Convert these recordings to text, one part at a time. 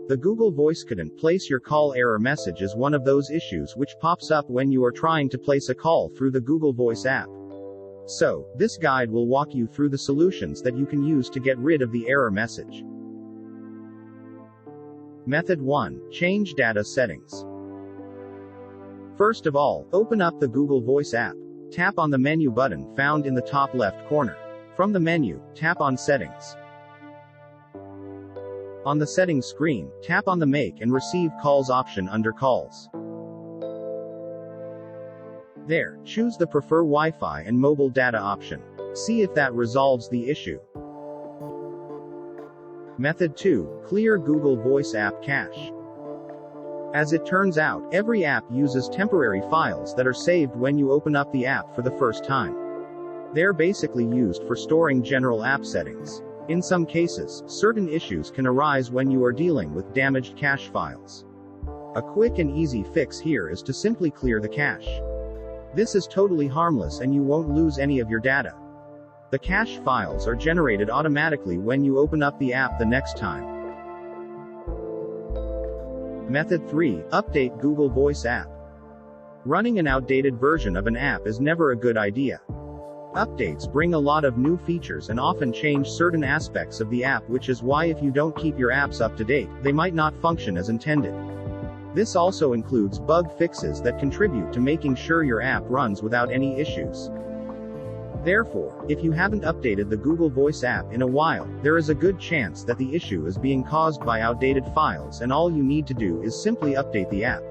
The Google Voice couldn't place your call error message is one of those issues which pops up when you are trying to place a call through the Google Voice app. So, this guide will walk you through the solutions that you can use to get rid of the error message. Method 1. Change data settings. First of all, open up the Google Voice app. Tap on the menu button found in the top left corner. From the menu, tap on Settings. On the settings screen, tap on the Make and Receive Calls option under Calls. There, choose the Prefer Wi-Fi and Mobile Data option. See if that resolves the issue. Method 2. Clear Google Voice app cache. As it turns out, every app uses temporary files that are saved when you open up the app for the first time. They're basically used for storing general app settings. In some cases, certain issues can arise when you are dealing with damaged cache files. A quick and easy fix here is to simply clear the cache. This is totally harmless and you won't lose any of your data. The cache files are generated automatically when you open up the app the next time. Method 3. Update Google Voice app. Running an outdated version of an app is never a good idea. Updates bring a lot of new features and often change certain aspects of the app, which is why if you don't keep your apps up to date, they might not function as intended. This also includes bug fixes that contribute to making sure your app runs without any issues. Therefore, if you haven't updated the Google Voice app in a while, there is a good chance that the issue is being caused by outdated files, and all you need to do is simply update the app.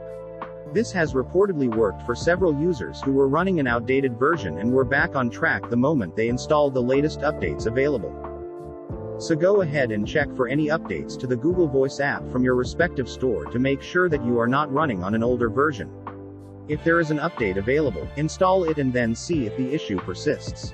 This has reportedly worked for several users who were running an outdated version and were back on track the moment they installed the latest updates available. So go ahead and check for any updates to the Google Voice app from your respective store to make sure that you are not running on an older version. If there is an update available, install it and then see if the issue persists.